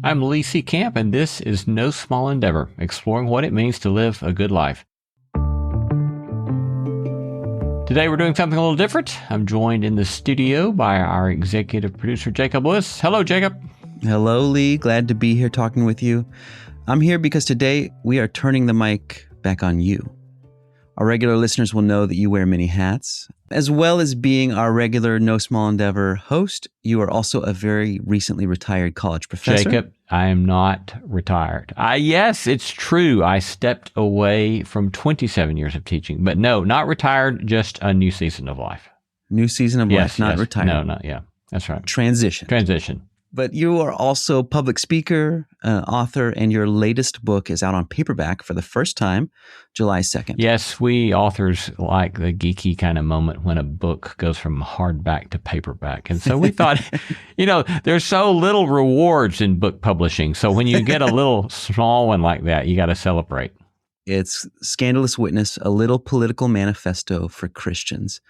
I'm Lee C. Camp, and this is No Small Endeavor, exploring what it means to live a good life. Today we're doing something a little different. I'm joined in the studio by our executive producer, Jacob Lewis. Hello, Jacob. Hello, Lee. Glad to be here talking with you. I'm here because today we are turning the mic back on you. Our regular listeners will know that you wear many hats. As well as being our regular No Small Endeavor host, you are also a very recently retired college professor. Jacob, I am not retired. Yes, it's true. I stepped away from 27 years of teaching, but no, not retired, just a new season of life. New season of life, not retired. No, not, yeah, that's right. Transition. But you are also public speaker, author, and your latest book is out on paperback for the first time, July 2nd. Yes, we authors like the geeky kind of moment when a book goes from hardback to paperback. And so we thought, there's so little rewards in book publishing. So when you get a little small one like that, you got to celebrate. It's Scandalous Witness, a Little Political Manifesto for Christians.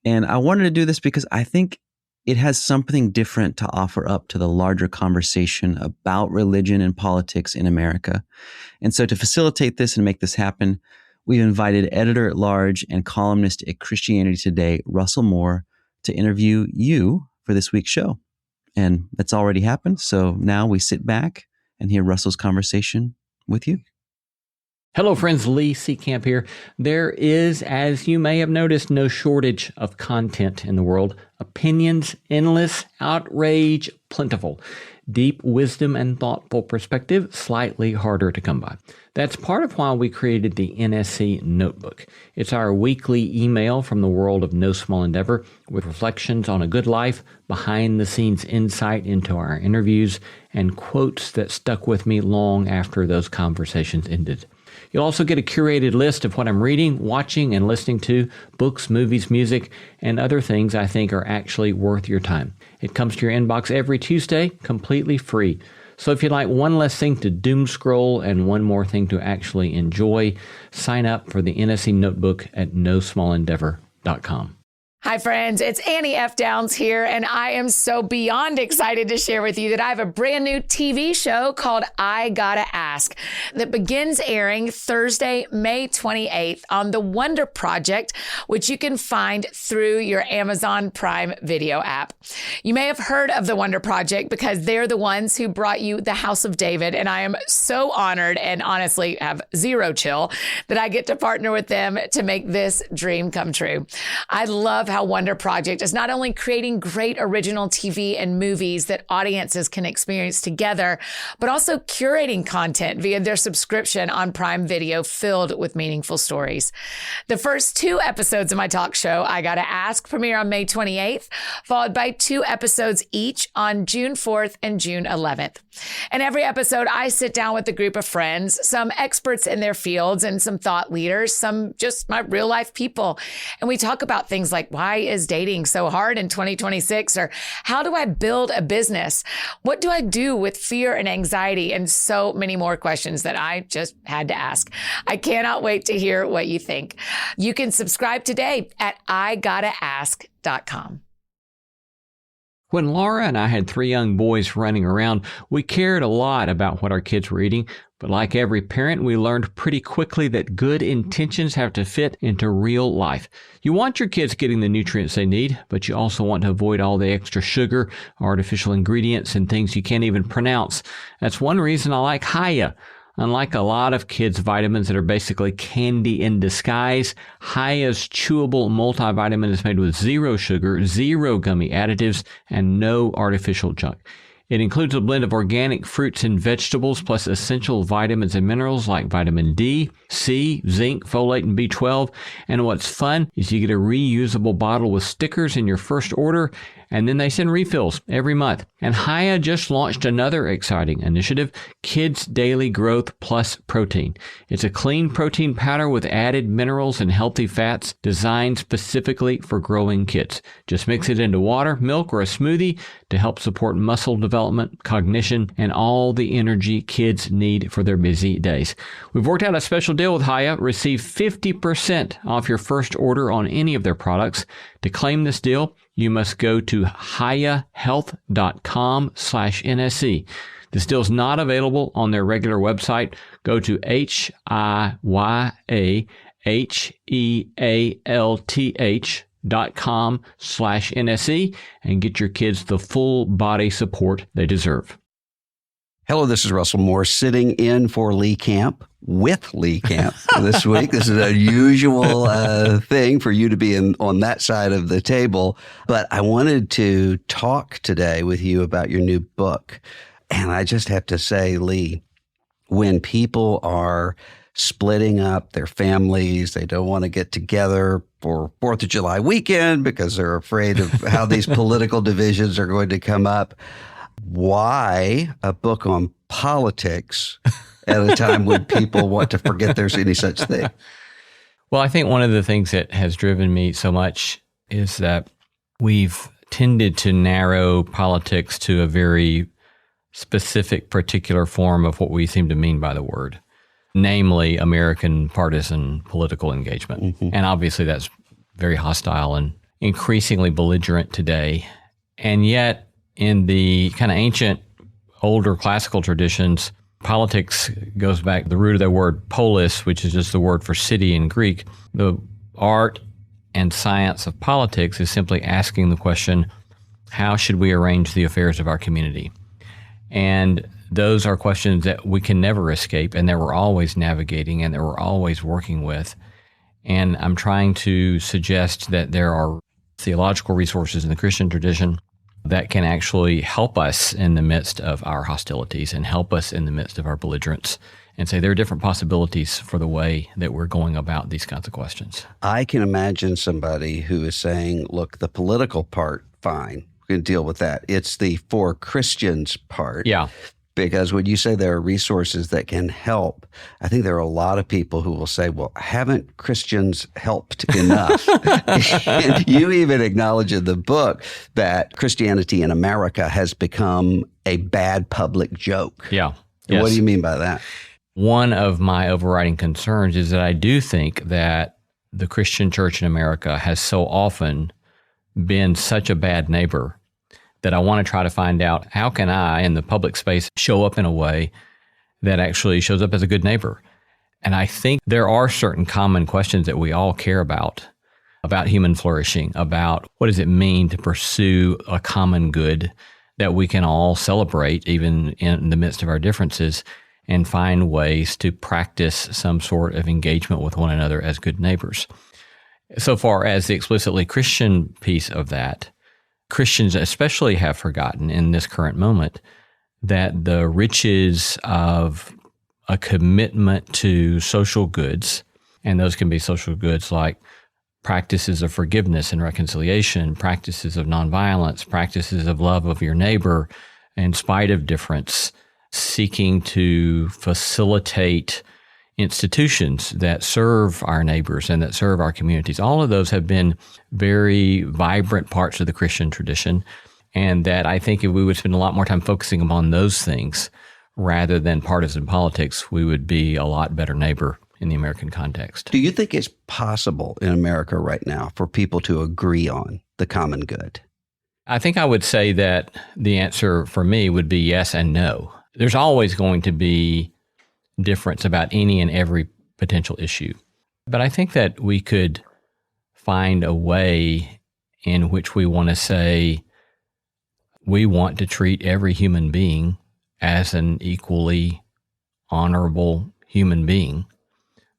And I wanted to do this because I think it has something different to offer up to the larger conversation about religion and politics in America. And so to facilitate this and make this happen, we've invited editor-at-large and columnist at Christianity Today, Russell Moore, to interview you for this week's show. And that's already happened. So now we sit back and hear Russell's conversation with you. Hello, friends. Lee C. Camp here. There is, as you may have noticed, no shortage of content in the world. Opinions, endless, outrage, plentiful. Deep wisdom and thoughtful perspective, slightly harder to come by. That's part of why we created the NSC Notebook. It's our weekly email from the world of No Small Endeavor with reflections on a good life, behind-the-scenes insight into our interviews, and quotes that stuck with me long after those conversations ended. You'll also get a curated list of what I'm reading, watching, and listening to, books, movies, music, and other things I think are actually worth your time. It comes to your inbox every Tuesday, completely free. So if you'd like one less thing to doom scroll and one more thing to actually enjoy, sign up for the NSC Notebook at nosmallendeavor.com. Hi, friends. It's Annie F. Downs here, and I am so beyond excited to share with you that I have a brand new TV show called I Gotta Ask that begins airing Thursday, May 28th on The Wonder Project, which you can find through your Amazon Prime Video app. You may have heard of The Wonder Project because they're the ones who brought you The House of David, and I am so honored and honestly have zero chill that I get to partner with them to make this dream come true. I love how Wonder Project is not only creating great original TV and movies that audiences can experience together, but also curating content via their subscription on Prime Video filled with meaningful stories. The first 2 episodes of my talk show, I Gotta Ask, premiere on May 28th, followed by 2 episodes each on June 4th and June 11th. In every episode, I sit down with a group of friends, some experts in their fields and some thought leaders, some just my real life people. And we talk about things like, why is dating so hard in 2026? Or how do I build a business? What do I do with fear and anxiety? And so many more questions that I just had to ask. I cannot wait to hear what you think. You can subscribe today at igottaask.com. When Laura and I had 3 young boys running around, we cared a lot about what our kids were eating, but like every parent, we learned pretty quickly that good intentions have to fit into real life. You want your kids getting the nutrients they need, but you also want to avoid all the extra sugar, artificial ingredients, and things you can't even pronounce. That's one reason I like Hiya. Unlike a lot of kids' vitamins that are basically candy in disguise, Hiya's chewable multivitamin is made with 0 sugar, 0 gummy additives, and no artificial junk. It includes a blend of organic fruits and vegetables plus essential vitamins and minerals like vitamin D, C, zinc, folate, and B12. And what's fun is you get a reusable bottle with stickers in your first order, and then they send refills every month. And Hiya just launched another exciting initiative, Kids Daily Growth Plus Protein. It's a clean protein powder with added minerals and healthy fats designed specifically for growing kids. Just mix it into water, milk, or a smoothie to help support muscle development, cognition, and all the energy kids need for their busy days. We've worked out a special deal with Hiya. Receive 50% off your first order on any of their products. To claim this deal, you must go to hiyahealth.com/NSC. The still is not available on their regular website. Go to hiyahealth.com/NSE and get your kids the full body support they deserve. Hello, this is Russell Moore sitting in for Lee Camp with Lee Camp this week. This is an unusual thing for you to be on that side of the table. But I wanted to talk today with you about your new book. And I just have to say, Lee, when people are splitting up their families, they don't want to get together for 4th of July weekend because they're afraid of how these political divisions are going to come up. Why a book on politics at a time when people want to forget there's any such thing? Well, I think one of the things that has driven me so much is that we've tended to narrow politics to a very specific, particular form of what we seem to mean by the word, namely American partisan political engagement. Mm-hmm. And obviously that's very hostile and increasingly belligerent today. And yet, in the kind of ancient, older classical traditions, politics goes back, the root of the word polis, which is just the word for city in Greek. The art and science of politics is simply asking the question, how should we arrange the affairs of our community? And those are questions that we can never escape and that we're always navigating and that we're always working with. And I'm trying to suggest that there are theological resources in the Christian tradition that can actually help us in the midst of our hostilities and help us in the midst of our belligerence, and say there are different possibilities for the way that we're going about these kinds of questions. I can imagine somebody who is saying, look, the political part, fine, we can deal with that. It's the for Christians part. Yeah. Because when you say there are resources that can help, I think there are a lot of people who will say, well, haven't Christians helped enough? And you even acknowledge in the book that Christianity in America has become a bad public joke. Yeah. Yes. What do you mean by that? One of my overriding concerns is that I do think that the Christian church in America has so often been such a bad neighbor that I want to try to find out how can I, in the public space, show up in a way that actually shows up as a good neighbor. And I think there are certain common questions that we all care about human flourishing, about what does it mean to pursue a common good that we can all celebrate, even in the midst of our differences, and find ways to practice some sort of engagement with one another as good neighbors. So far as the explicitly Christian piece of that, Christians especially have forgotten in this current moment that the riches of a commitment to social goods, and those can be social goods like practices of forgiveness and reconciliation, practices of nonviolence, practices of love of your neighbor in spite of difference, seeking to facilitate institutions that serve our neighbors and that serve our communities. All of those have been very vibrant parts of the Christian tradition, and that I think if we would spend a lot more time focusing upon those things rather than partisan politics, we would be a lot better neighbor in the American context. Do you think it's possible in America right now for people to agree on the common good? I think I would say that the answer for me would be yes and no. There's always going to be difference about any and every potential issue. But I think that we could find a way in which we want to say we want to treat every human being as an equally honorable human being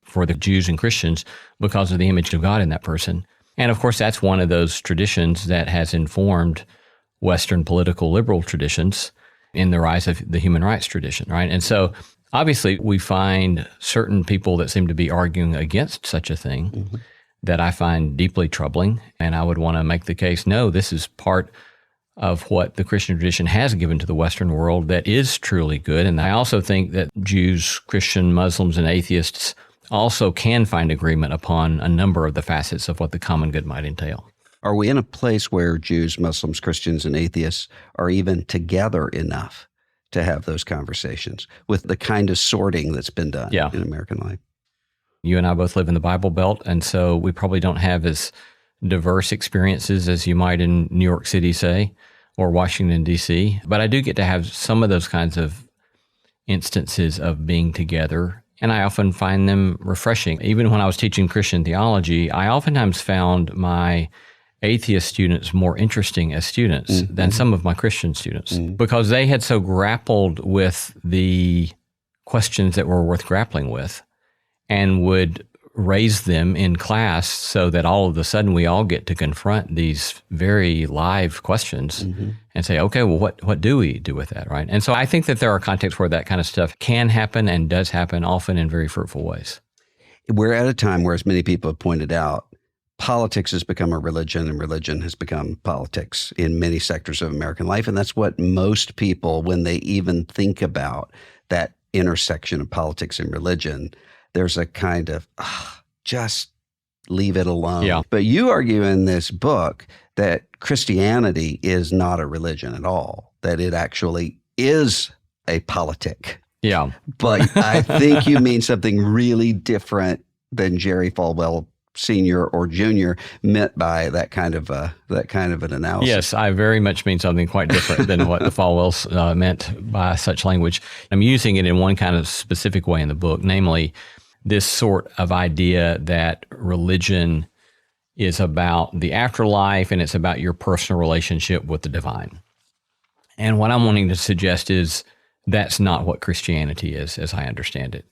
for the Jews and Christians because of the image of God in that person. And of course, that's one of those traditions that has informed Western political liberal traditions in the rise of the human rights tradition, right? And so obviously, we find certain people that seem to be arguing against such a thing that I find deeply troubling. And I would want to make the case, no, this is part of what the Christian tradition has given to the Western world that is truly good. And I also think that Jews, Christian, Muslims, and atheists also can find agreement upon a number of the facets of what the common good might entail. Are we in a place where Jews, Muslims, Christians, and atheists are even together enough to have those conversations with the kind of sorting that's been done in American life? You and I both live in the Bible Belt, and so we probably don't have as diverse experiences as you might in New York City, say. or Washington, D.C., but I do get to have some of those kinds of instances of being together, and I often find them refreshing. Even when I was teaching Christian theology, I oftentimes found my atheist students more interesting as students than some of my Christian students because they had so grappled with the questions that were worth grappling with and would raise them in class so that all of a sudden we all get to confront these very live questions and say, okay, well, what do we do with that, right? And so I think that there are contexts where that kind of stuff can happen and does happen, often in very fruitful ways. We're at a time where, as many people have pointed out, politics has become a religion and religion has become politics in many sectors of American life. And that's what most people, when they even think about that intersection of politics and religion, there's a kind of, just leave it alone. Yeah. But you argue in this book that Christianity is not a religion at all, that it actually is a politic. Yeah. But I think you mean something really different than Jerry Falwell Sr. or Jr. meant by that kind of an analysis. Yes, I very much mean something quite different than what the Falwells meant by such language. I'm using it in one kind of specific way in the book, namely this sort of idea that religion is about the afterlife and it's about your personal relationship with the divine. And what I'm wanting to suggest is that's not what Christianity is, as I understand it.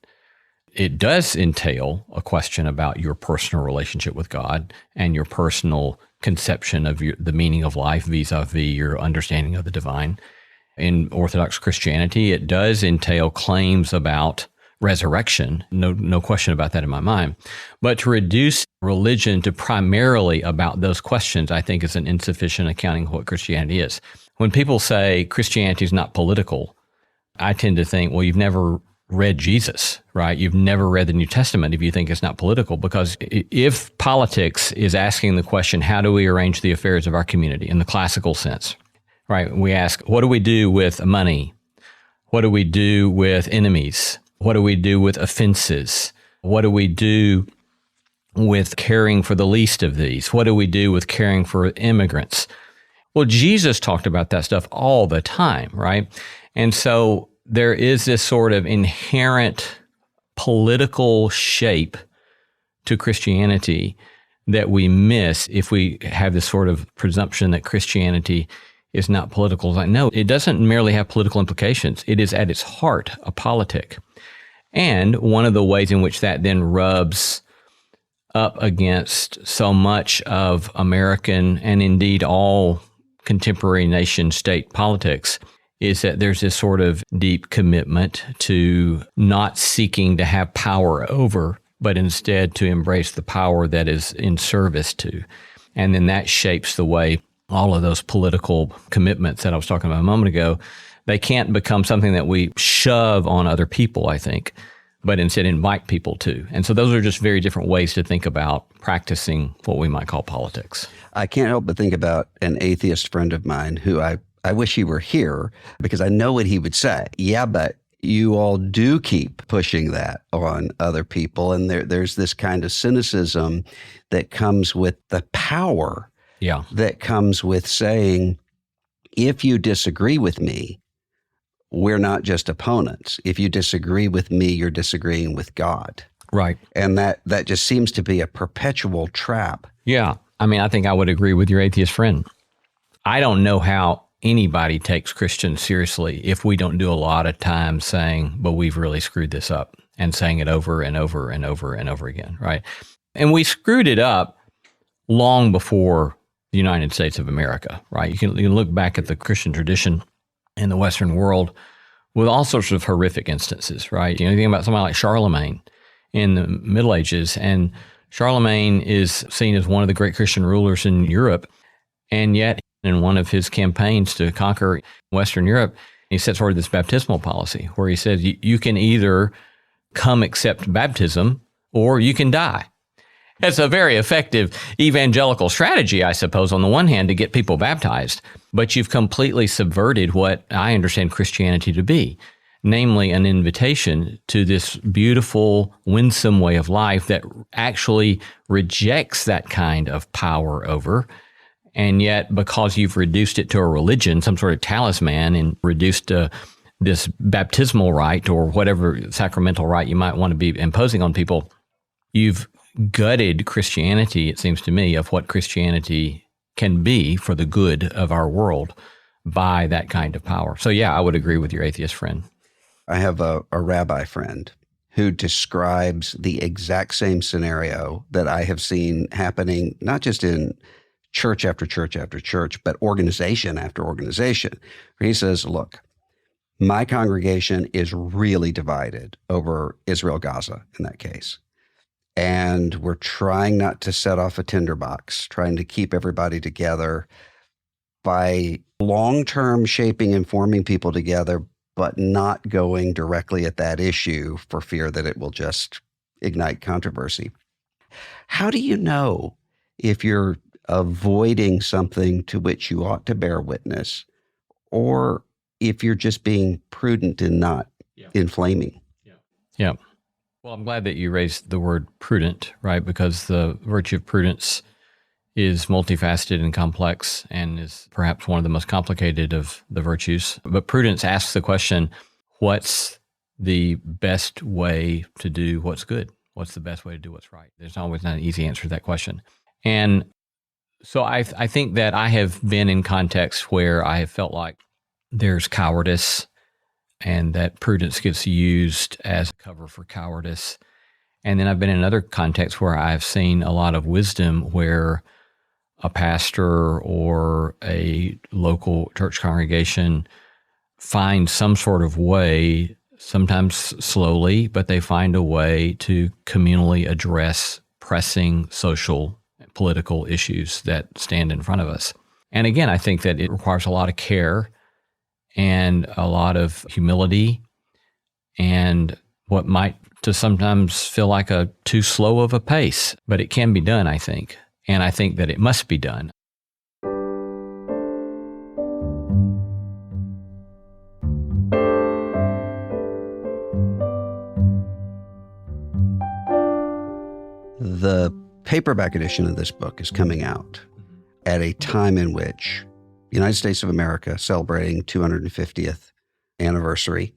It does entail a question about your personal relationship with God and your personal conception of the meaning of life vis-a-vis your understanding of the divine. In Orthodox Christianity, it does entail claims about resurrection, no question about that in my mind. But to reduce religion to primarily about those questions, I think is an insufficient accounting of what Christianity is. When people say Christianity is not political, I tend to think, well, you've never read Jesus, right? You've never read the New Testament if you think it's not political, because if politics is asking the question, how do we arrange the affairs of our community in the classical sense, right? We ask, what do we do with money? What do we do with enemies? What do we do with offenses? What do we do with caring for the least of these? What do we do with caring for immigrants? Well, Jesus talked about that stuff all the time, right? And so there is this sort of inherent political shape to Christianity that we miss if we have this sort of presumption that Christianity is not political. It's like, no, it doesn't merely have political implications. It is at its heart a politic. And one of the ways in which that then rubs up against so much of American and indeed all contemporary nation state politics is that there's this sort of deep commitment to not seeking to have power over, but instead to embrace the power that is in service to. And then that shapes the way all of those political commitments that I was talking about a moment ago, they can't become something that we shove on other people, I think, but instead invite people to. And so those are just very different ways to think about practicing what we might call politics. I can't help but think about an atheist friend of mine who I wish he were here because I know what he would say. Yeah, but you all do keep pushing that on other people. And there's this kind of cynicism that comes with the power that comes with saying, if you disagree with me, we're not just opponents. If you disagree with me, you're disagreeing with God. Right. And that just seems to be a perpetual trap. Yeah. I mean, I think I would agree with your atheist friend. I don't know how anybody takes Christians seriously if we don't do a lot of time saying, but we've really screwed this up, and saying it over and over and over and over again, right? And we screwed it up long before the United States of America, right? You can look back at the Christian tradition in the Western world with all sorts of horrific instances, right? You know, you think about somebody like Charlemagne in the Middle Ages, and Charlemagne is seen as one of the great Christian rulers in Europe, and yet in one of his campaigns to conquer Western Europe, he sets forward this baptismal policy where he says you can either come accept baptism or you can die. It's a very effective evangelical strategy, I suppose, on the one hand, to get people baptized, but you've completely subverted what I understand Christianity to be, namely an invitation to this beautiful, winsome way of life that actually rejects that kind of power over And yet, because you've reduced it to a religion, some sort of talisman, and reduced this baptismal rite or whatever sacramental rite you might want to be imposing on people, you've gutted Christianity, it seems to me, of what Christianity can be for the good of our world by that kind of power. So yeah, I would agree with your atheist friend. I have a rabbi friend who describes the exact same scenario that I have seen happening, not just in church after church after church, but organization after organization. Where he says, look, my congregation is really divided over Israel-Gaza in that case. And we're trying not to set off a tinderbox, trying to keep everybody together by long-term shaping and forming people together, but not going directly at that issue for fear that it will just ignite controversy. How do you know if you're avoiding something to which you ought to bear witness, or if you're just being prudent and not inflaming? Yeah. Well, I'm glad that you raised the word prudent, right? Because the virtue of prudence is multifaceted and complex and is perhaps one of the most complicated of the virtues. But prudence asks the question, what's the best way to do what's good? What's the best way to do what's right? There's always not an easy answer to that question. And so I think that I have been in contexts where I have felt like there's cowardice and that prudence gets used as a cover for cowardice. And then I've been in another context where I've seen a lot of wisdom where a pastor or a local church congregation finds some sort of way, sometimes slowly, but they find a way to communally address pressing social and political issues that stand in front of us. And again, I think that it requires a lot of care and a lot of humility and what might to sometimes feel like a too slow of a pace, but it can be done, I think. And I think that it must be done. The paperback edition of this book is coming out at a time in which the United States of America celebrating 250th anniversary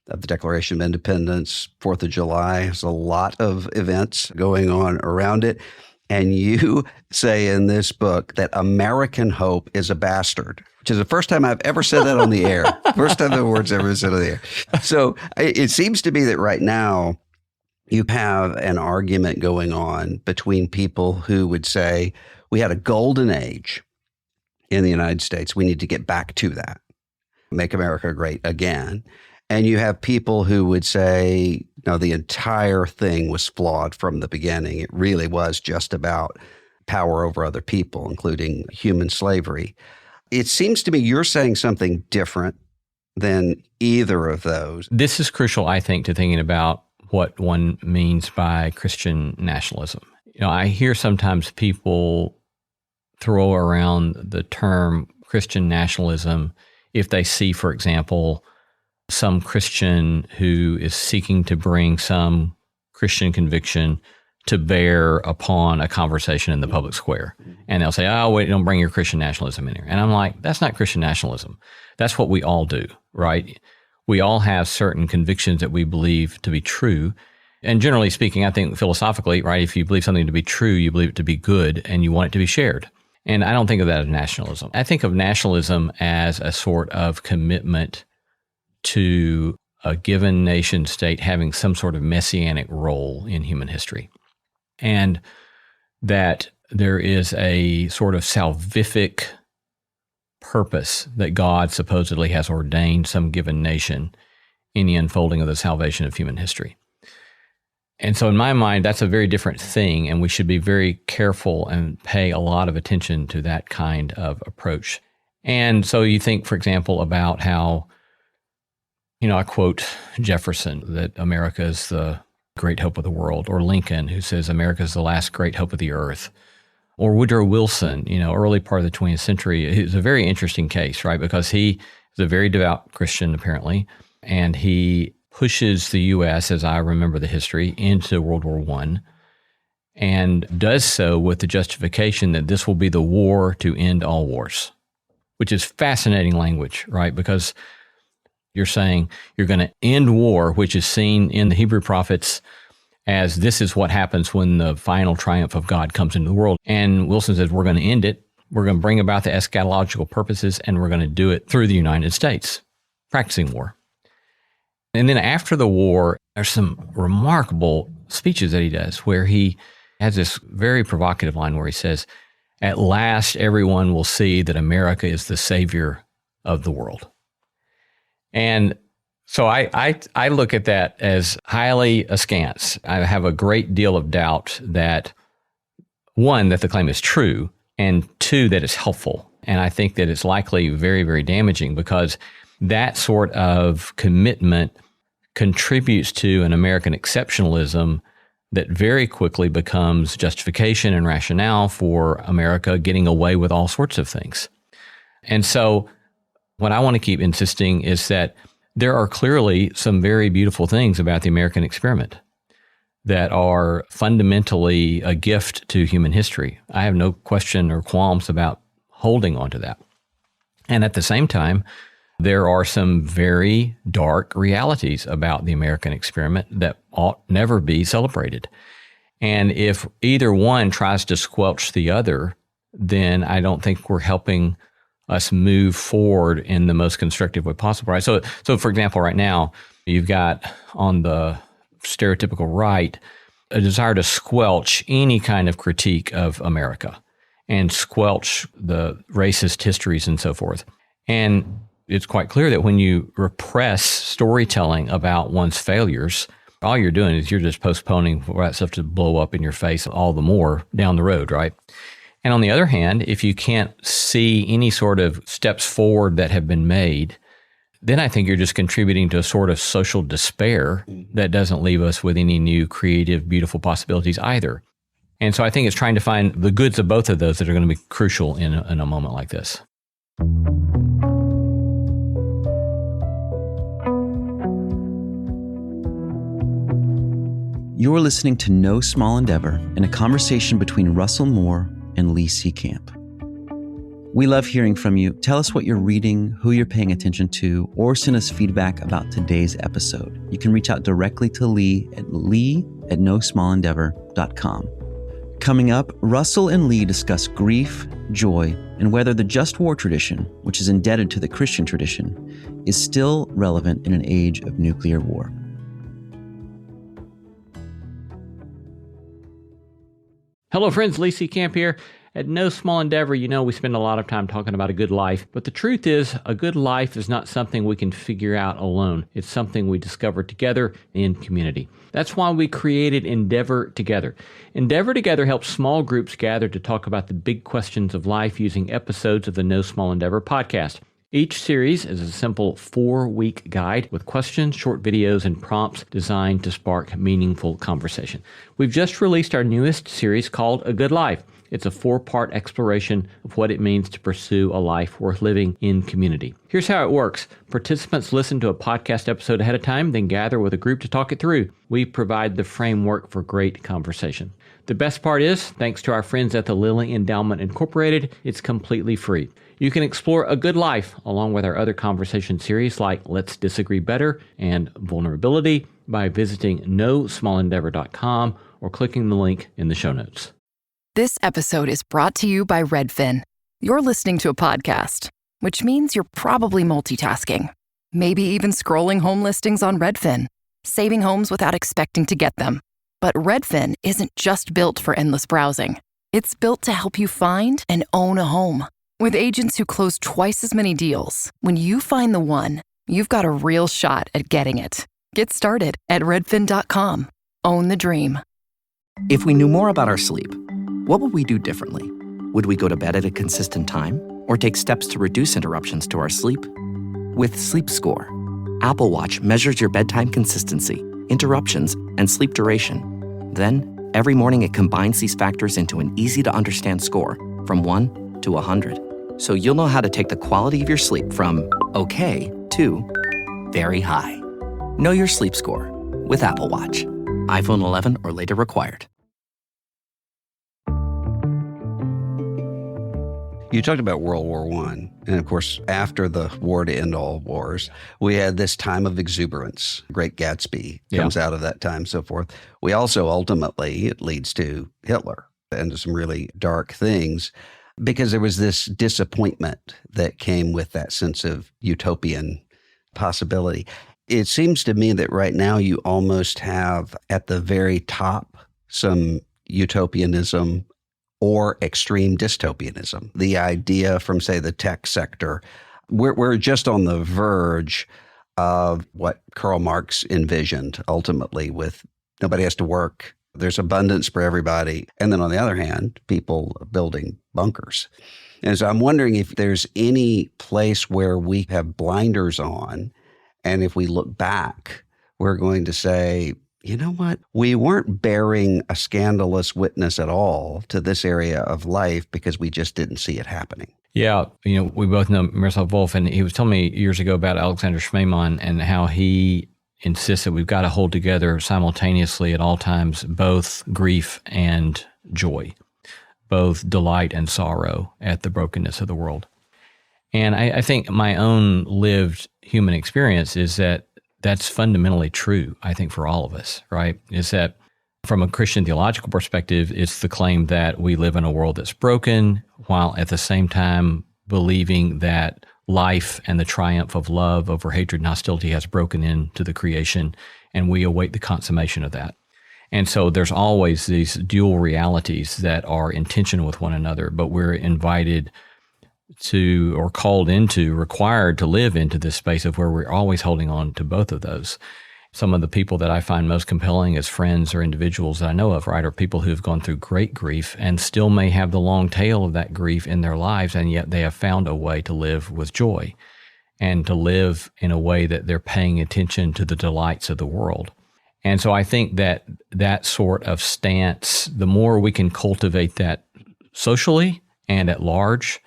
of the Declaration of Independence, 4th of July. There's a lot of events going on around it. And you say in this book that American hope is a bastard, which is the first time I've ever said that on the air. First time the word's ever said on the air. So it seems to me that right now you have an argument going on between people who would say we had a golden age in the United States. We need to get back to that, make America great again. And you have people who would say, no, the entire thing was flawed from the beginning. It really was just about power over other people, including human slavery. It seems to me you're saying something different than either of those. This is crucial, I think, to thinking about what one means by Christian nationalism. I hear sometimes people throw around the term Christian nationalism if they see, for example, some Christian who is seeking to bring some Christian conviction to bear upon a conversation in the public square. And they'll say, oh, wait, don't bring your Christian nationalism in here. And I'm like, that's not Christian nationalism. That's what we all do, right? We all have certain convictions that we believe to be true. And generally speaking, I think philosophically, right, if you believe something to be true, you believe it to be good and you want it to be shared. And I don't think of that as nationalism. I think of nationalism as a sort of commitment to a given nation state having some sort of messianic role in human history. And that there is a sort of salvific purpose that God supposedly has ordained some given nation in the unfolding of the salvation of human history. And so in my mind, that's a very different thing, and we should be very careful and pay a lot of attention to that kind of approach. And so you think, for example, about how, I quote Jefferson, that America is the great hope of the world, or Lincoln, who says America is the last great hope of the earth, or Woodrow Wilson, early part of the 20th century. It's a very interesting case, right? Because he is a very devout Christian, apparently, and he pushes the U.S., as I remember the history, into World War I. and does so with the justification that this will be the war to end all wars, which is fascinating language, right? Because you're saying you're going to end war, which is seen in the Hebrew prophets as this is what happens when the final triumph of God comes into the world. And Wilson says, we're going to end it. We're going to bring about the eschatological purposes, and we're going to do it through the United States, practicing war. And then after the war, there's some remarkable speeches that he does where he has this very provocative line where he says, at last, everyone will see that America is the savior of the world. And so I look at that as highly askance. I have a great deal of doubt that, one, that the claim is true, and two, that it's helpful. And I think that it's likely very, very damaging because that sort of commitment contributes to an American exceptionalism that very quickly becomes justification and rationale for America getting away with all sorts of things. And so what I want to keep insisting is that there are clearly some very beautiful things about the American experiment that are fundamentally a gift to human history. I have no question or qualms about holding onto that. And at the same time, there are some very dark realities about the American experiment that ought never be celebrated. And if either one tries to squelch the other, then I don't think we're helping us move forward in the most constructive way possible, right? So for example, right now, you've got on the stereotypical right a desire to squelch any kind of critique of America and squelch the racist histories and so forth. And it's quite clear that when you repress storytelling about one's failures, all you're doing is you're just postponing for that stuff to blow up in your face all the more down the road, right? And on the other hand, if you can't see any sort of steps forward that have been made, then I think you're just contributing to a sort of social despair that doesn't leave us with any new creative, beautiful possibilities either. And so I think it's trying to find the goods of both of those that are going to be crucial in a moment like this. You're listening to No Small Endeavor, in a conversation between Russell Moore and Lee C. Camp. We love hearing from you. Tell us what you're reading, who you're paying attention to, or send us feedback about today's episode. You can reach out directly to Lee at nosmallendeavor.com. Coming up, Russell and Lee discuss grief, joy, and whether the just war tradition, which is indebted to the Christian tradition, is still relevant in an age of nuclear war. Hello, friends. Lee C. Camp here. At No Small Endeavor, we spend a lot of time talking about a good life. But the truth is, a good life is not something we can figure out alone. It's something we discover together in community. That's why we created Endeavor Together. Endeavor Together helps small groups gather to talk about the big questions of life using episodes of the No Small Endeavor podcast. Each series is a simple 4-week guide with questions, short videos, and prompts designed to spark meaningful conversation. We've just released our newest series called A Good Life. It's a 4-part exploration of what it means to pursue a life worth living in community. Here's how it works. Participants listen to a podcast episode ahead of time, then gather with a group to talk it through. We provide the framework for great conversation. The best part is, thanks to our friends at the Lilly Endowment Incorporated, it's completely free. You can explore A Good Life along with our other conversation series like Let's Disagree Better and Vulnerability by visiting nosmallendeavor.com or clicking the link in the show notes. This episode is brought to you by Redfin. You're listening to a podcast, which means you're probably multitasking. Maybe even scrolling home listings on Redfin, saving homes without expecting to get them. But Redfin isn't just built for endless browsing. It's built to help you find and own a home. With agents who close twice as many deals, when you find the one, you've got a real shot at getting it. Get started at redfin.com. Own the dream. If we knew more about our sleep, what would we do differently? Would we go to bed at a consistent time or take steps to reduce interruptions to our sleep? With Sleep Score, Apple Watch measures your bedtime consistency, interruptions, and sleep duration. Then, every morning it combines these factors into an easy-to-understand score from 1 to 100. So you'll know how to take the quality of your sleep from okay to very high. Know your sleep score with Apple Watch. iPhone 11 or later required. You talked about World War I. And of course, after the war to end all wars, we had this time of exuberance. Great Gatsby comes out of that time, so forth. We also ultimately, it leads to Hitler and to some really dark things because there was this disappointment that came with that sense of utopian possibility. It seems to me that right now you almost have at the very top some utopianism or extreme dystopianism. The idea from, say, the tech sector, we're just on the verge of what Karl Marx envisioned ultimately with nobody has to work. There's abundance for everybody. And then on the other hand, people building bunkers. And so I'm wondering if there's any place where we have blinders on, and if we look back, we're going to say, you know what? We weren't bearing a scandalous witness at all to this area of life because we just didn't see it happening. Yeah, we both know Miroslav Volf, and he was telling me years ago about Alexander Schmemann and how he insists that we've got to hold together simultaneously at all times both grief and joy, both delight and sorrow at the brokenness of the world. And I think my own lived human experience is that that's fundamentally true, I think, for all of us, right? Is that from a Christian theological perspective, it's the claim that we live in a world that's broken, while at the same time believing that life and the triumph of love over hatred and hostility has broken into the creation, and we await the consummation of that. And so there's always these dual realities that are in tension with one another, but we're invited to, or called into, required to live into this space of where we're always holding on to both of those. Some of the people that I find most compelling as friends or individuals that I know of, right, are people who have gone through great grief and still may have the long tail of that grief in their lives, and yet they have found a way to live with joy and to live in a way that they're paying attention to the delights of the world. And so I think that that sort of stance, the more we can cultivate that socially and at large,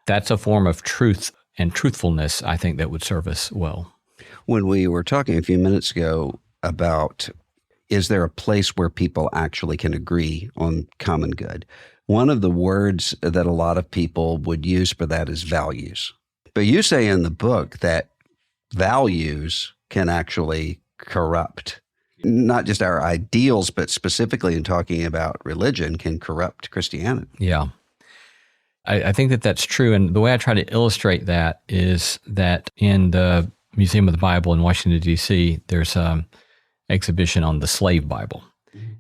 that's a form of truth and truthfulness, I think, that would serve us well. When we were talking a few minutes ago about, is there a place where people actually can agree on common good? One of the words that a lot of people would use for that is values. But you say in the book that values can actually corrupt not just our ideals, but specifically in talking about religion, can corrupt Christianity. Yeah. I think that that's true. And the way I try to illustrate that is that in the Museum of the Bible in Washington, D.C., there's an exhibition on the slave Bible.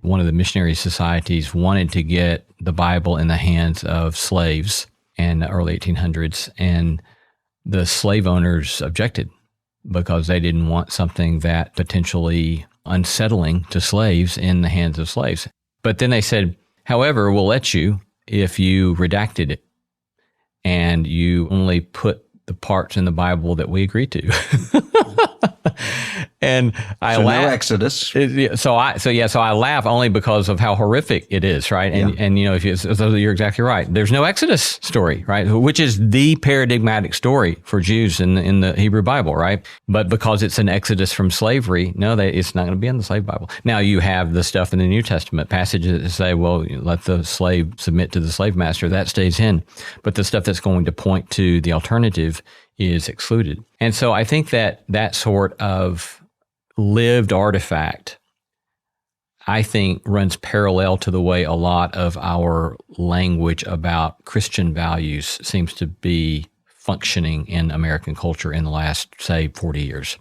One of the missionary societies wanted to get the Bible in the hands of slaves in the early 1800s, and the slave owners objected because they didn't want something that potentially unsettling to slaves in the hands of slaves. But then they said, however, we'll let you if you redacted it and you only put the parts in the Bible that we agree to. And I laugh. No Exodus. So I laugh only because of how horrific it is, right? And you're exactly right. There's no Exodus story, right? Which is the paradigmatic story for Jews in the Hebrew Bible, right? But because it's an Exodus from slavery, no, it's not going to be in the slave Bible. Now you have the stuff in the New Testament passages that say, well, let the slave submit to the slave master. That stays in. But the stuff that's going to point to the alternative is excluded. And so I think that sort of lived artifact, I think, runs parallel to the way a lot of our language about Christian values seems to be functioning in American culture in the last, say, 40 years.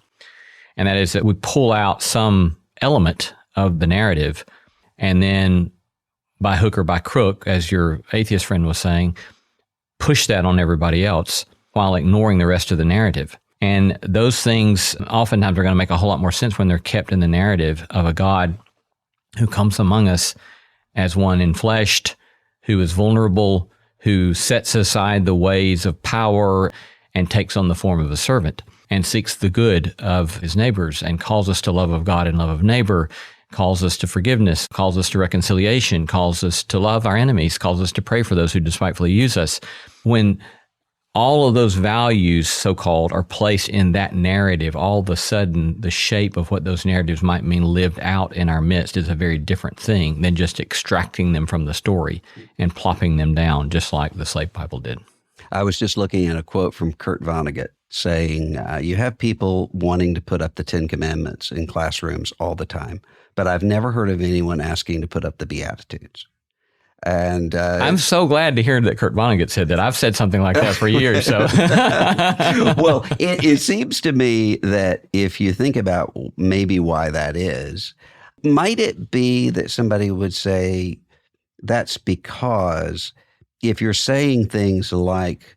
And that is that we pull out some element of the narrative and then by hook or by crook, as your atheist friend was saying, push that on everybody else while ignoring the rest of the narrative. And those things oftentimes are going to make a whole lot more sense when they're kept in the narrative of a God who comes among us as one enfleshed, who is vulnerable, who sets aside the ways of power and takes on the form of a servant and seeks the good of his neighbors and calls us to love of God and love of neighbor, calls us to forgiveness, calls us to reconciliation, calls us to love our enemies, calls us to pray for those who despitefully use us. When all of those values, so-called, are placed in that narrative, all of a sudden the shape of what those narratives might mean lived out in our midst is a very different thing than just extracting them from the story and plopping them down, just like the slave Bible did. I was just looking at a quote from Kurt Vonnegut saying, you have people wanting to put up the 10 Commandments in classrooms all the time, but I've never heard of anyone asking to put up the Beatitudes. And I'm so glad to hear that Kurt Vonnegut said that. I've said something like that for years. So, well, it seems to me that if you think about maybe why that is, might it be that somebody would say that's because if you're saying things like,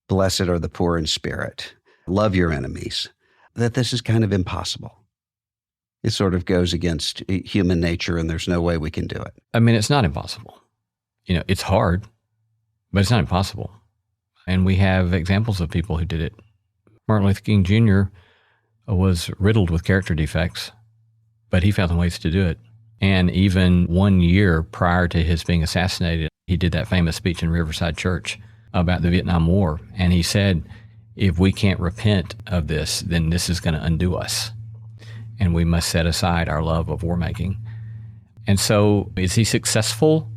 blessed are the poor in spirit, love your enemies, that this is kind of impossible. It sort of goes against human nature and there's no way we can do it. I mean, it's not impossible. It's hard, but it's not impossible. And we have examples of people who did it. Martin Luther King Jr. was riddled with character defects, but he found ways to do it. And even 1 year prior to his being assassinated, he did that famous speech in Riverside Church about the Vietnam War. And he said, if we can't repent of this, then this is going to undo us. And we must set aside our love of war making. And so is he successful?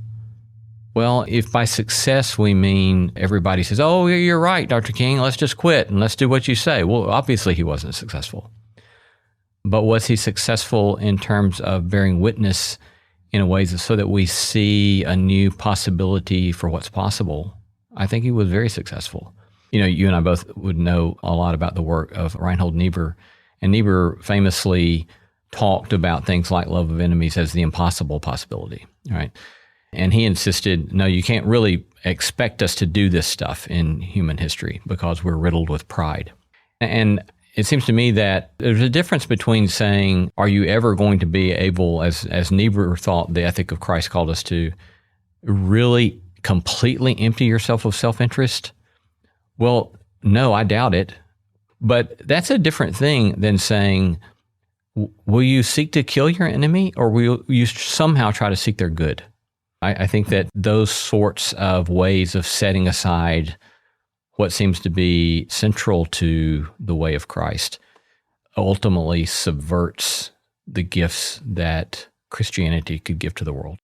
Well, if by success we mean everybody says, oh, you're right, Dr. King, let's just quit and let's do what you say. Well, obviously he wasn't successful. But was he successful in terms of bearing witness in a way so that we see a new possibility for what's possible? I think he was very successful. You and I both would know a lot about the work of Reinhold Niebuhr. And Niebuhr famously talked about things like love of enemies as the impossible possibility, right? And he insisted, no, you can't really expect us to do this stuff in human history because we're riddled with pride. And it seems to me that there's a difference between saying, are you ever going to be able, as Niebuhr thought the ethic of Christ called us to, really completely empty yourself of self-interest? Well, no, I doubt it. But that's a different thing than saying, will you seek to kill your enemy or will you somehow try to seek their good? I think that those sorts of ways of setting aside what seems to be central to the way of Christ ultimately subverts the gifts that Christianity could give to the world.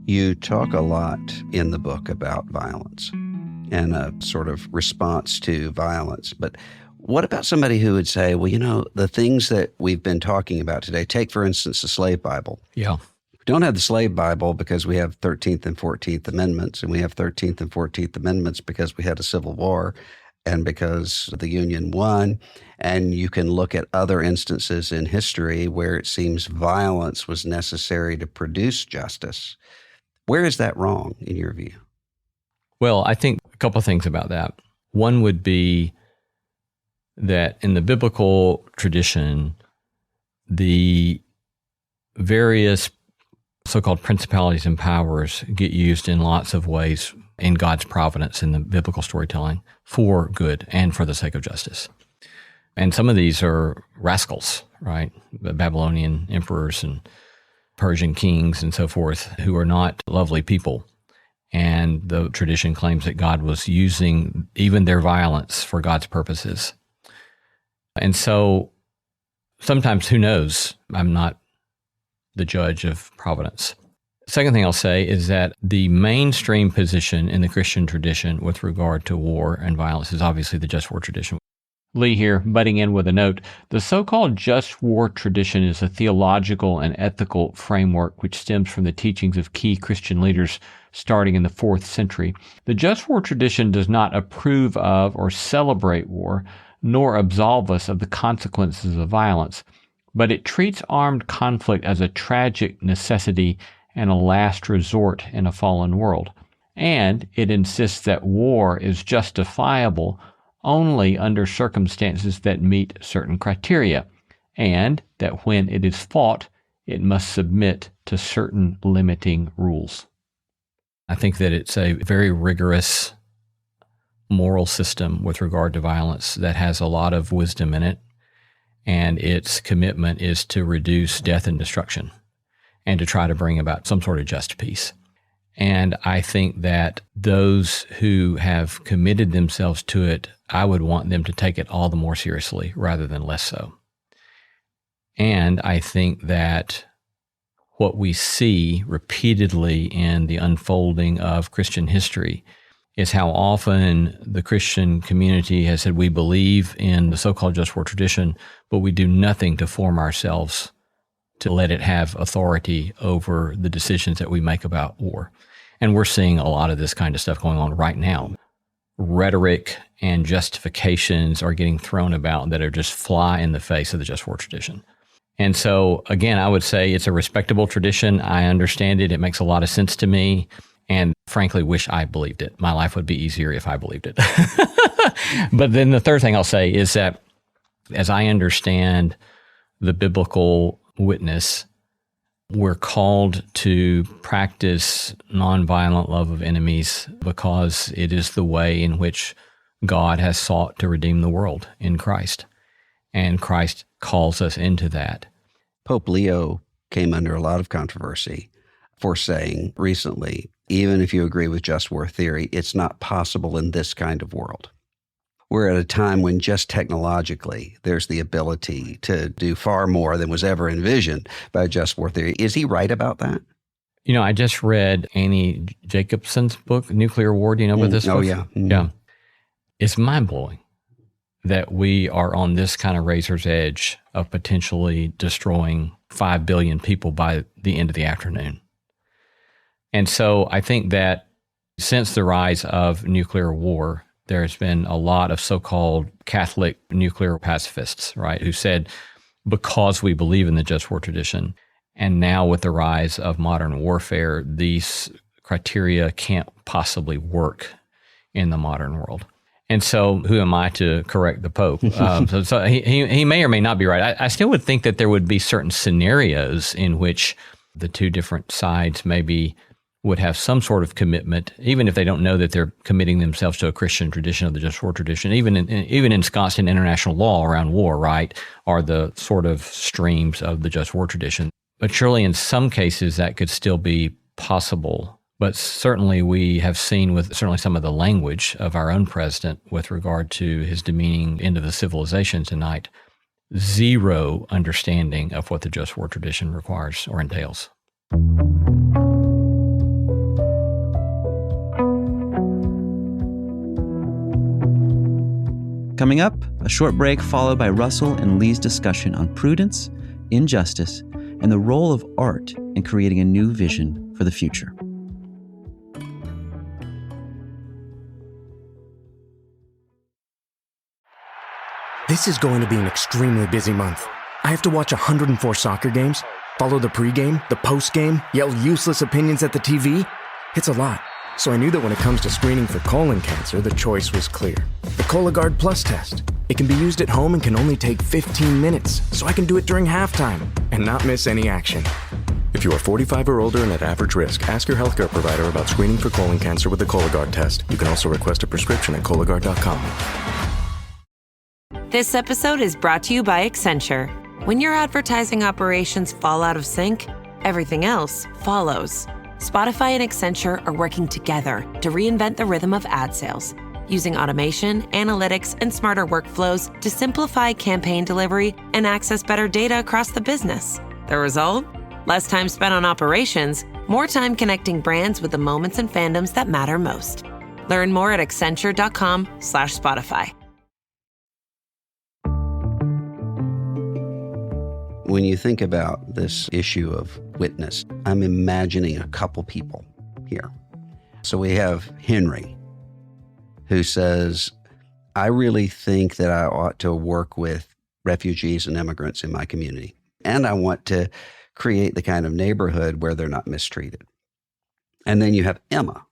You talk a lot in the book about violence and a sort of response to violence. But what about somebody who would say, well, the things that we've been talking about today, take, for instance, the slave Bible. Yeah. We don't have the slave Bible because we have 13th and 14th Amendments, and we have 13th and 14th Amendments because we had a civil war and because the Union won. And you can look at other instances in history where it seems violence was necessary to produce justice. Where is that wrong in your view? Well, I think a couple of things about that. One would be that in the biblical tradition, the various so-called principalities and powers get used in lots of ways in God's providence in the biblical storytelling for good and for the sake of justice. And some of these are rascals, right? The Babylonian emperors and Persian kings and so forth, who are not lovely people. And the tradition claims that God was using even their violence for God's purposes. And so sometimes, who knows? I'm not the judge of providence. Second thing I'll say is that the mainstream position in the Christian tradition with regard to war and violence is obviously the just war tradition. Lee here, butting in with a note. The so-called just war tradition is a theological and ethical framework which stems from the teachings of key Christian leaders starting in the 4th century. The just war tradition does not approve of or celebrate war, nor absolve us of the consequences of violence, but it treats armed conflict as a tragic necessity and a last resort in a fallen world. And it insists that war is justifiable only under circumstances that meet certain criteria, and that when it is fought, it must submit to certain limiting rules. I think that it's a very rigorous moral system with regard to violence that has a lot of wisdom in it, and its commitment is to reduce death and destruction and to try to bring about some sort of just peace. And I think that those who have committed themselves to it I would want them to take it all the more seriously rather than less so. And I think that what we see repeatedly in the unfolding of Christian history is how often the Christian community has said we believe in the so-called just war tradition, but we do nothing to form ourselves to let it have authority over the decisions that we make about war. And we're seeing a lot of this kind of stuff going on right now. Rhetoric and justifications are getting thrown about that are just fly in the face of the just war tradition. And so, again, I would say it's a respectable tradition. I understand it. It makes a lot of sense to me. And frankly, wish I believed it. My life would be easier if I believed it. But then the third thing I'll say is that as I understand the biblical witness, we're called to practice nonviolent love of enemies because it is the way in which God has sought to redeem the world in Christ. And Christ calls us into that. Pope Leo came under a lot of controversy for saying recently, even if you agree with just war theory, it's not possible in this kind of world. We're at a time when just technologically, there's the ability to do far more than was ever envisioned by just war theory. Is he right about that? You know, I just read Annie Jacobson's book, Nuclear War. Do you know about this book? Oh, yeah. Mm-hmm. Yeah. It's mind-blowing that we are on this kind of razor's edge of potentially destroying 5 billion people by the end of the afternoon. And so I think that since the rise of nuclear war, there's been a lot of so-called Catholic nuclear pacifists, right, who said, because we believe in the just war tradition, and now with the rise of modern warfare, these criteria can't possibly work in the modern world. And so who am I to correct the Pope? So he may or may not be right. I still would think that there would be certain scenarios in which the two different sides maybe would have some sort of commitment, even if they don't know that they're committing themselves to a Christian tradition of the just war tradition, even ensconced in international law around war, right, are the sort of streams of the just war tradition. But surely in some cases that could still be possible. But certainly we have seen with certainly some of the language of our own president with regard to his demeaning into the civilization tonight, zero understanding of what the just war tradition requires or entails. Coming up, a short break followed by Russell and Lee's discussion on prudence, injustice, and the role of art in creating a new vision for the future. This is going to be an extremely busy month. I have to watch 104 soccer games, follow the pregame, the postgame, yell useless opinions at the TV. It's a lot. So I knew that when it comes to screening for colon cancer, the choice was clear. The Cologuard Plus test. It can be used at home and can only take 15 minutes, so I can do it during halftime and not miss any action. If you are 45 or older and at average risk, ask your healthcare provider about screening for colon cancer with the Cologuard test. You can also request a prescription at Cologuard.com. This episode is brought to you by Accenture. When your advertising operations fall out of sync, everything else follows. Spotify and Accenture are working together to reinvent the rhythm of ad sales, using automation, analytics, and smarter workflows to simplify campaign delivery and access better data across the business. The result? Less time spent on operations, more time connecting brands with the moments and fandoms that matter most. Learn more at accenture.com/Spotify. When you think about this issue of witness, I'm imagining a couple people here. So we have Henry, who says, I really think that I ought to work with refugees and immigrants in my community. And I want to create the kind of neighborhood where they're not mistreated. And then you have Emma.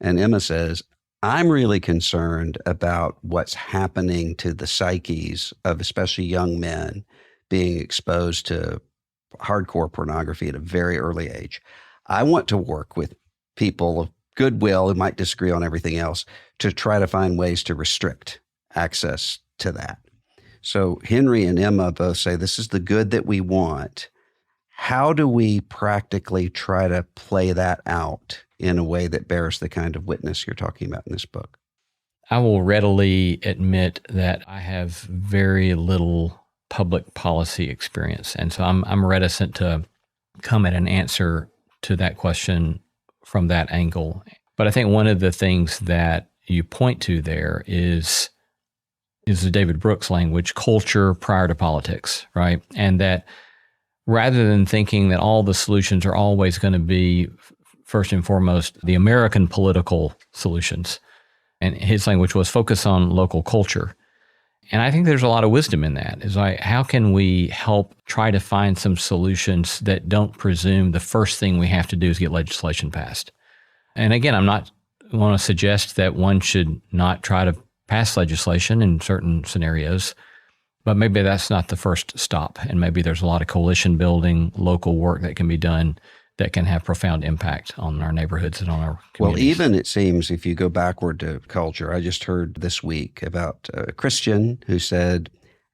And Emma says, I'm really concerned about what's happening to the psyches of especially young men being exposed to hardcore pornography at a very early age. I want to work with people of goodwill who might disagree on everything else to try to find ways to restrict access to that. So Henry and Emma both say this is the good that we want. How do we practically try to play that out in a way that bears the kind of witness you're talking about in this book? I will readily admit that I have very little public policy experience. And so I'm reticent to come at an answer to that question from that angle. But I think one of the things that you point to there is the David Brooks language, culture prior to politics, right? And that rather than thinking that all the solutions are always going to be, first and foremost, the American political solutions, and his language was focus on local culture. And I think there's a lot of wisdom in that. Is like, how can we help try to find some solutions that don't presume the first thing we have to do is get legislation passed? And again, I'm not want to suggest that one should not try to pass legislation in certain scenarios, but maybe that's not the first stop. And maybe there's a lot of coalition building, local work that can be done that can have profound impact on our neighborhoods and on our communities. Well, even it seems if you go backward to culture, I just heard this week about a Christian who said,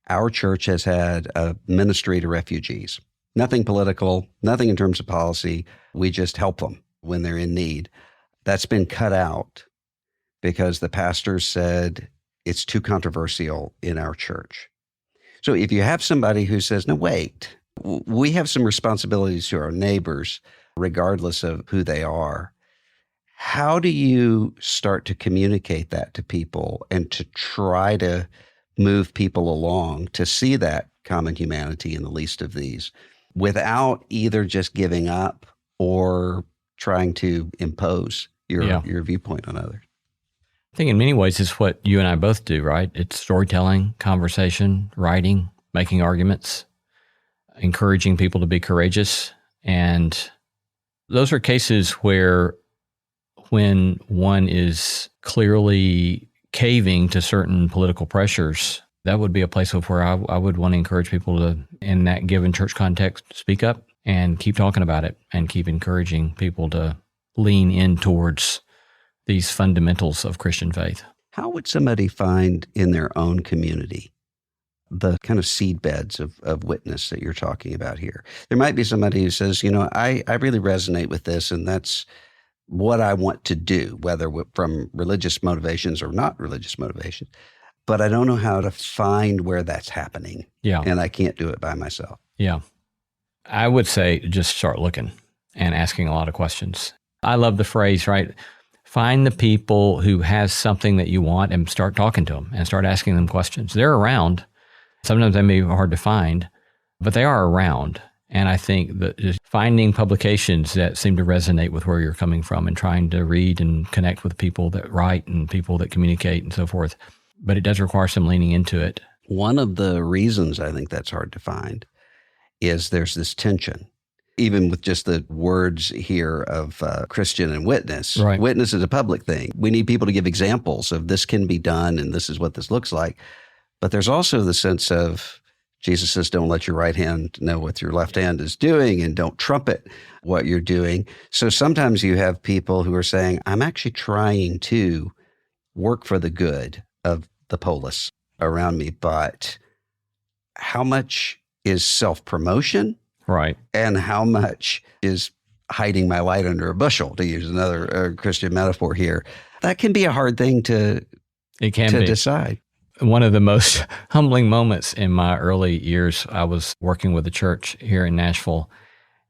our church has had a ministry to refugees. Nothing political, nothing in terms of policy. We just help them when they're in need. That's been cut out because the pastor said it's too controversial in our church. So if you have somebody who says, no, wait, we have some responsibilities to our neighbors, regardless of who they are. How do you start to communicate that to people and to try to move people along to see that common humanity in the least of these without either just giving up or trying to impose your viewpoint on others? I think in many ways it's what you and I both do, right? It's storytelling, conversation, writing, making arguments, encouraging people to be courageous. And those are cases where when one is clearly caving to certain political pressures, that would be a place of where I would want to encourage people to, in that given church context, speak up and keep talking about it and keep encouraging people to lean in towards these fundamentals of Christian faith. How would somebody find in their own community the kind of seed beds of witness that you're talking about here? There might be somebody who says, I really resonate with this, and that's what I want to do, whether from religious motivations or not religious motivations, but I don't know how to find where that's happening. Yeah. And I can't do it by myself. Yeah. I would say just start looking and asking a lot of questions. I love the phrase, right? Find the people who has something that you want and start talking to them and start asking them questions. They're around. Sometimes they may be hard to find, but they are around. And I think that just finding publications that seem to resonate with where you're coming from and trying to read and connect with people that write and people that communicate and so forth. But it does require some leaning into it. One of the reasons I think that's hard to find is there's this tension. Even with just the words here of Christian and witness. Right. Witness is a public thing. We need people to give examples of this can be done and this is what this looks like. But there's also the sense of Jesus says, don't let your right hand know what your left hand is doing and don't trumpet what you're doing. So sometimes you have people who are saying, I'm actually trying to work for the good of the polis around me, but how much is self-promotion? Right. And how much is hiding my light under a bushel, to use another Christian metaphor here? That can be a hard thing to decide. One of the most humbling moments in my early years, I was working with a church here in Nashville,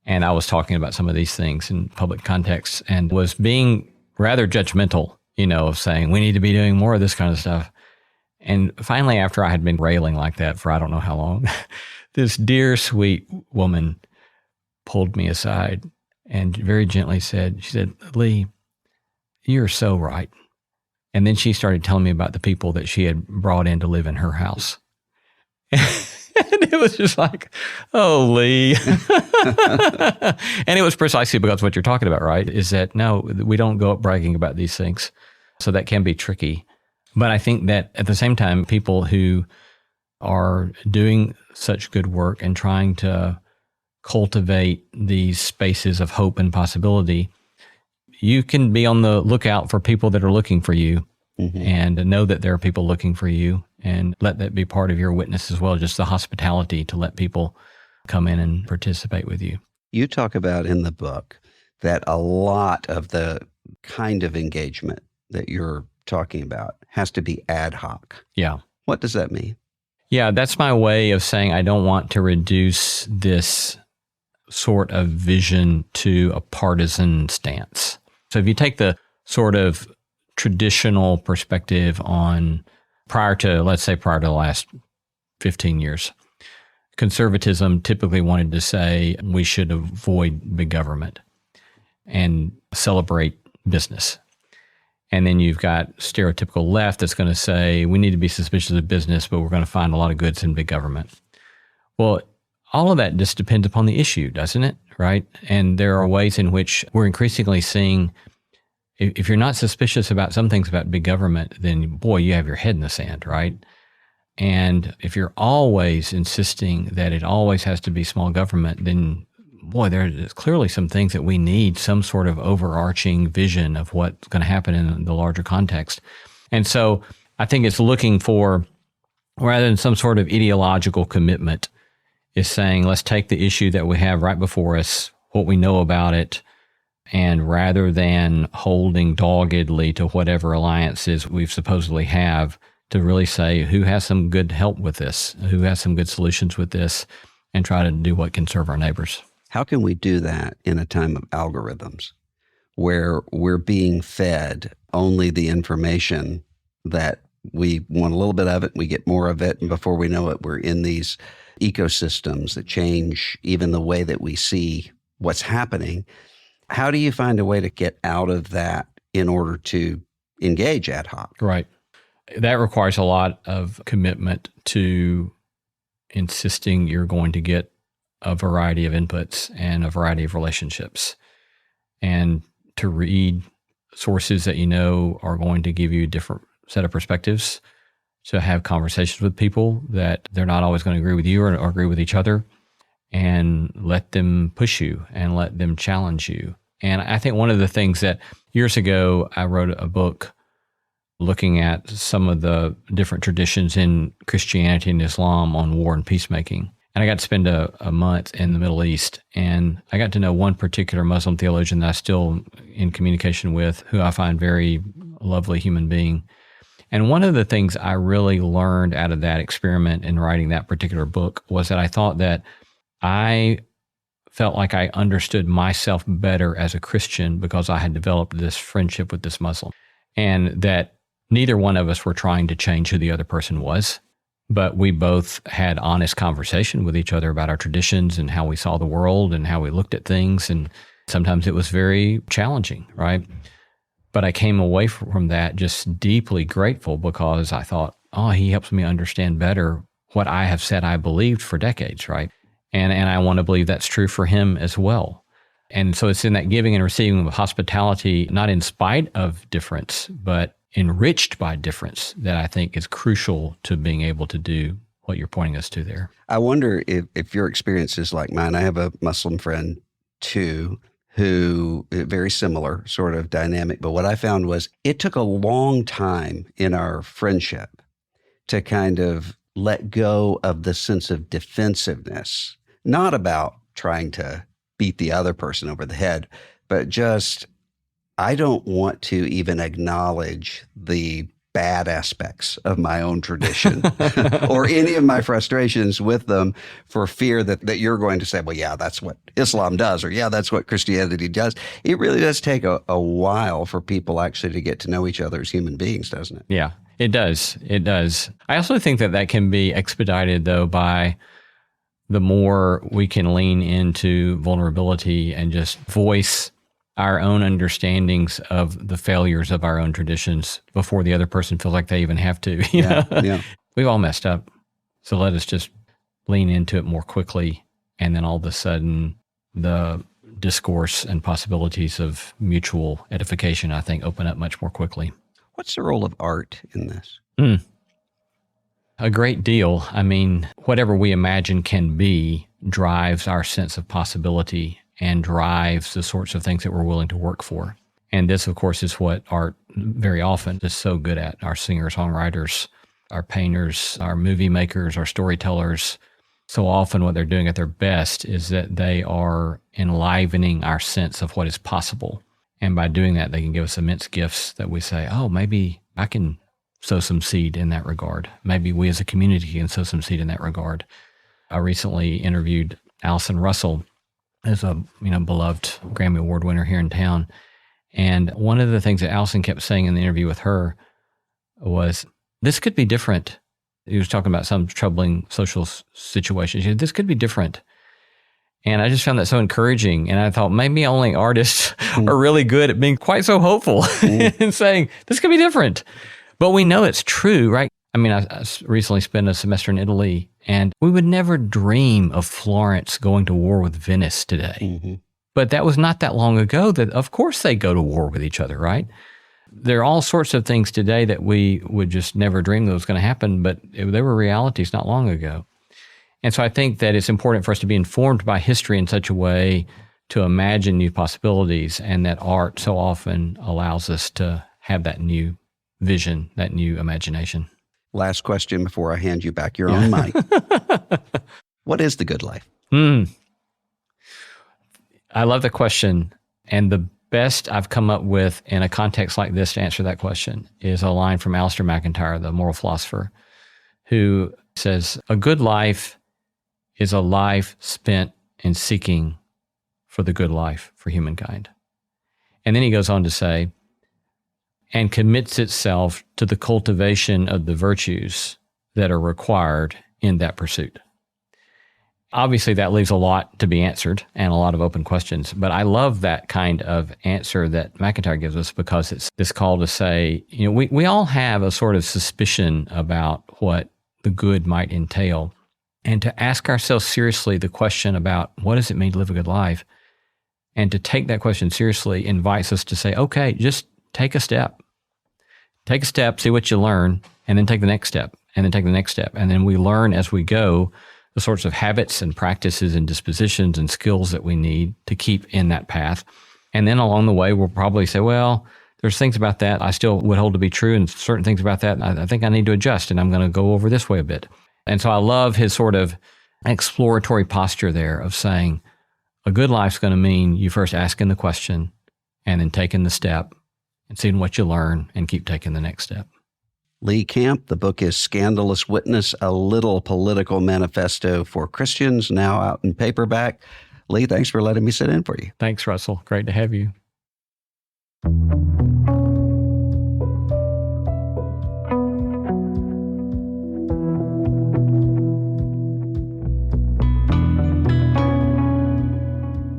and I was talking about some of these things in public contexts and was being rather judgmental, of saying, we need to be doing more of this kind of stuff. And finally, after I had been railing like that for I don't know how long, this dear, sweet woman pulled me aside and very gently said, Lee, you're so right. And then she started telling me about the people that she had brought in to live in her house. And it was just like, oh, Lee. And it was precisely because what you're talking about, right, is that, no, we don't go up bragging about these things. So that can be tricky. But I think that at the same time, people who are doing such good work and trying to cultivate these spaces of hope and possibility, you can be on the lookout for people that are looking for you and know that there are people looking for you and let that be part of your witness as well, just the hospitality to let people come in and participate with you. You talk about in the book that a lot of the kind of engagement that you're talking about has to be ad hoc. Yeah. What does that mean? Yeah, that's my way of saying I don't want to reduce this sort of vision to a partisan stance. So if you take the sort of traditional perspective on prior to the last 15 years, conservatism typically wanted to say we should avoid big government and celebrate business. And then you've got stereotypical left that's going to say we need to be suspicious of business, but we're going to find a lot of goods in big government. Well, all of that just depends upon the issue, doesn't it? Right? And there are ways in which we're increasingly seeing if you're not suspicious about some things about big government, then boy, you have your head in the sand, right? And if you're always insisting that it always has to be small government, then boy, there's clearly some things that we need some sort of overarching vision of what's going to happen in the larger context. And so I think it's looking for, rather than some sort of ideological commitment, is saying, let's take the issue that we have right before us, what we know about it, and rather than holding doggedly to whatever alliances we supposedly have, to really say who has some good help with this, who has some good solutions with this, and try to do what can serve our neighbors. How can we do that in a time of algorithms where we're being fed only the information that we want a little bit of it, we get more of it, and before we know it, we're in these ecosystems that change even the way that we see what's happening? How do you find a way to get out of that in order to engage ad hoc? Right. That requires a lot of commitment to insisting you're going to get a variety of inputs and a variety of relationships, and to read sources that you know are going to give you a different set of perspectives, to have conversations with people that they're not always going to agree with you or agree with each other, and let them push you and let them challenge you. And I think one of the things that years ago, I wrote a book looking at some of the different traditions in Christianity and Islam on war and peacemaking. And I got to spend a month in the Middle East, and I got to know one particular Muslim theologian that I'm still in communication with, who I find very lovely human being. And one of the things I really learned out of that experiment in writing that particular book was that I thought that I felt like I understood myself better as a Christian because I had developed this friendship with this Muslim, and that neither one of us were trying to change who the other person was. But we both had honest conversation with each other about our traditions and how we saw the world and how we looked at things. And sometimes it was very challenging, right? But I came away from that just deeply grateful because I thought, oh, he helps me understand better what I have said I believed for decades, right? And I want to believe that's true for him as well. And so it's in that giving and receiving of hospitality, not in spite of difference, but enriched by difference, that I think is crucial to being able to do what you're pointing us to there. I wonder if your experience is like mine. I have a Muslim friend too, who very similar sort of dynamic. But what I found was it took a long time in our friendship to kind of let go of the sense of defensiveness, not about trying to beat the other person over the head, but just, I don't want to even acknowledge the bad aspects of my own tradition or any of my frustrations with them for fear that you're going to say, well, yeah, that's what Islam does, or yeah, that's what Christianity does. It really does take a while for people actually to get to know each other as human beings, doesn't it? Yeah, it does. It does. I also think that can be expedited, though, by the more we can lean into vulnerability and just voice our own understandings of the failures of our own traditions before the other person feels like they even have to. Yeah. We've all messed up. So let us just lean into it more quickly. And then all of a sudden, the discourse and possibilities of mutual edification, I think, open up much more quickly. What's the role of art in this? A great deal. I mean, whatever we imagine can be drives our sense of possibility and drives the sorts of things that we're willing to work for. And this, of course, is what art very often is so good at. Our singers, songwriters, our painters, our movie makers, our storytellers, so often what they're doing at their best is that they are enlivening our sense of what is possible. And by doing that, they can give us immense gifts that we say, oh, maybe I can sow some seed in that regard. Maybe we as a community can sow some seed in that regard. I recently interviewed Allison Russell, who's a beloved Grammy Award winner here in town. And one of the things that Allison kept saying in the interview with her was, this could be different. He was talking about some troubling social situations. She said, this could be different. And I just found that so encouraging. And I thought maybe only artists are really good at being quite so hopeful and saying, this could be different. But we know it's true, right? I mean, I recently spent a semester in Italy, and we would never dream of Florence going to war with Venice today. Mm-hmm. But that was not that long ago that, of course, they go to war with each other, right? There are all sorts of things today that we would just never dream that was going to happen, but they were realities not long ago. And so I think that it's important for us to be informed by history in such a way to imagine new possibilities, and that art so often allows us to have that new vision, that new imagination. Last question before I hand you back your own mic. What is the good life? I love the question. And the best I've come up with in a context like this to answer that question is a line from Alistair McIntyre, the moral philosopher, who says, a good life is a life spent in seeking for the good life for humankind. And then he goes on to say, and commits itself to the cultivation of the virtues that are required in that pursuit. Obviously, that leaves a lot to be answered and a lot of open questions, but I love that kind of answer that McIntyre gives us, because it's this call to say, we all have a sort of suspicion about what the good might entail, and to ask ourselves seriously the question about what does it mean to live a good life, and to take that question seriously invites us to say, okay, just take a step. Take a step, see what you learn, and then take the next step, and then take the next step. And then we learn as we go the sorts of habits and practices and dispositions and skills that we need to keep in that path. And then along the way, we'll probably say, well, there's things about that I still would hold to be true, and certain things about that I think I need to adjust, and I'm going to go over this way a bit. And so I love his sort of exploratory posture there of saying, a good life's going to mean you first asking the question and then taking the step and seeing what you learn and keep taking the next step. Lee Camp, the book is Scandalous Witness, a Little Political Manifesto for Christians, now out in paperback. Lee, thanks for letting me sit in for you. Thanks, Russell. Great to have you.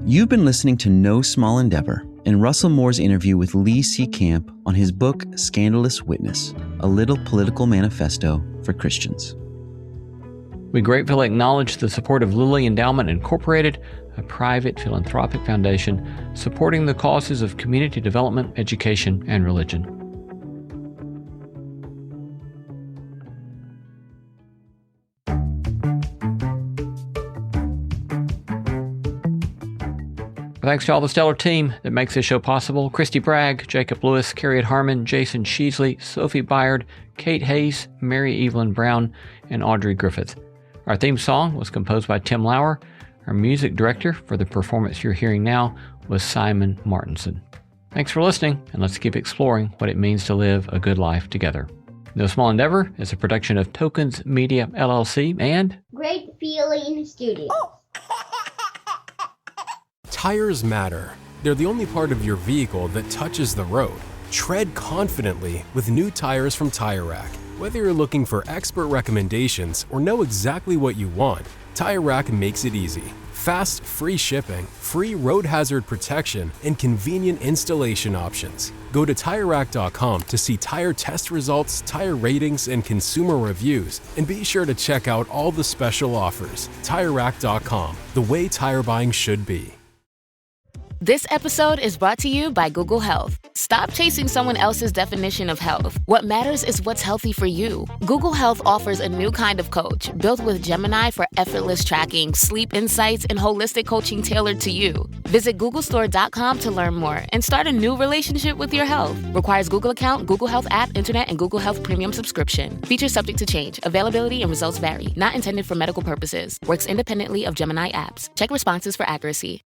You've been listening to No Small Endeavor and Russell Moore's interview with Lee C. Camp on his book, Scandalous Witness, a Little Political Manifesto for Christians. We gratefully acknowledge the support of Lilly Endowment Incorporated, a private philanthropic foundation supporting the causes of community development, education, and religion. Thanks to all the stellar team that makes this show possible: Christy Bragg, Jacob Lewis, Carriot Harmon, Jason Sheasley, Sophie Byard, Kate Hayes, Mary Evelyn Brown, and Audrey Griffith. Our theme song was composed by Tim Lauer. Our music director for the performance you're hearing now was Simon Martinson. Thanks for listening, and let's keep exploring what it means to live a good life together. No Small Endeavor is a production of Tokens Media, LLC, and Great Feeling Studios. Tires matter. They're the only part of your vehicle that touches the road. Tread confidently with new tires from Tire Rack. Whether you're looking for expert recommendations or know exactly what you want, Tire Rack makes it easy. Fast, free shipping, free road hazard protection, and convenient installation options. Go to TireRack.com to see tire test results, tire ratings, and consumer reviews, and be sure to check out all the special offers. TireRack.com, the way tire buying should be. This episode is brought to you by Google Health. Stop chasing someone else's definition of health. What matters is what's healthy for you. Google Health offers a new kind of coach built with Gemini for effortless tracking, sleep insights, and holistic coaching tailored to you. Visit googlestore.com to learn more and start a new relationship with your health. Requires Google account, Google Health app, internet, and Google Health Premium subscription. Features subject to change. Availability and results vary. Not intended for medical purposes. Works independently of Gemini apps. Check responses for accuracy.